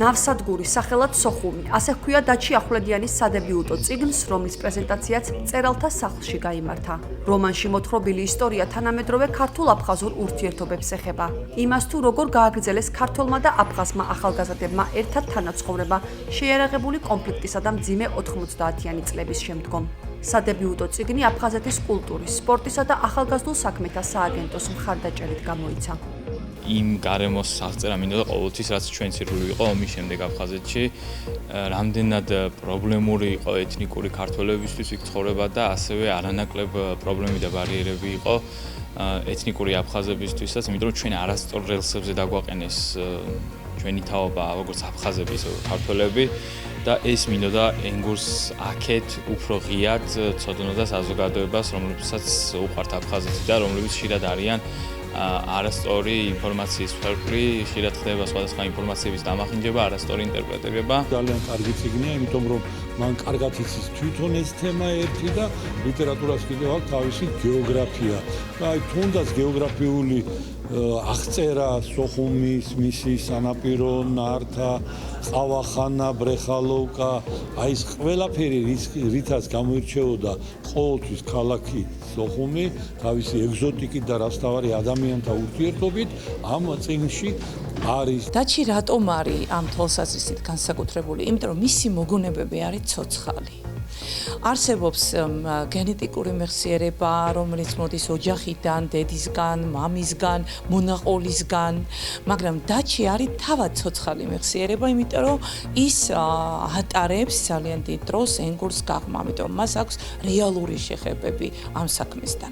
ნავსადგურის სახელად სოხუმი. ასე ჰქვია დაჩი ახვლედიანის სადებიუტო წიგნს, რომლის პრეზენტაციაც მწერალთა სახლში გაიმართა. რომანში მოთხრობილი ისტორია თანამედროვე ქართულ-აფხაზურ ურთიერთობებს ეხება. იმას თუ როგორ გააგრძელეს ქართველმა და აფხაზმა ახალგაზრდებმა ერთად თანაცხოვრება შეიარაღებული კონფლიქტისა და მძიმე 90-იანი წლების შემდგომ. სადებიუტო წიგნი აფხაზეთის კულტურის, სპორტისა და ახალგაზრდულ საქმეთა სააგენტოს მხარდაჭერით გამოიცა. იმ გარემოს აღწერა მინდა და ყოველთვის რაც ჩვენ ცირული იყო ომის შემდეგ აფხაზეთში, რამდენად პრობლემური იყო ეთნიკური ქართველებისთვის იქ ცხოვრება და ასევე არანაკლებ პრობლემები და ბარიერები იყო ეთნიკური აფხაზებისთვისაც, იმიტომ რომ ჩვენ არასწორ რელსებზე დაგვაყენეს ჩვენი თაობა, როგორც აფხაზების ქართველები და ეს მინდოდა ენგურს აქეთ უფრო ღიად ცოდნოდა საზოგადოებას, რომლებსაც უყვართ აფხაზეთი და რომლებიც ხშირად არიან არასწორი ინფორმაციის ფერფლი, ხშირად ხდება სხვადასხვა ინფორმაციების დამახინჯება, არასწორი ინტერპრეტირება. ძალიან კარგი წიგნია, იმიტომ რომ მან კარგად იცის თვითონ ეს თემა ერთი და ლიტერატურას კიდევ აქვს თავისი გეოგრაფია. აი თუნდაც გეოგრაფიული აღწერა სოხუმის, მისი სანაპირო, ნართა, ყავახანა, ბრეხალოვკა, აი ეს ყველაფერი რითაც გამოირჩეოდა ყოველთვის ქალაქი სოხუმი, თავისი ეგზოტიკით და რასთავარი ადამიანთა ურთიერთობით ამ წიგნში არის. დაჩი რატომ არის ამ თვალსაზრისით განსაკუთრებული? იმიტომ რომ მისი მოგონებები არის ცოცხალი. არსებობს გენეტიკური მეხსიერება, რომელიც მოდის ოჯახიდან, დედისგან, მამისგან, მონაყოლისგან, მაგრამ დაჩი არის თავად ცოცხალი მეხსიერება, იმიტომ რომ ის ატარებს ძალიან დიდ დროს ენგურს გაღმა, ამიტომ მას აქვს რეალური შეხებები ამ საქმესთან.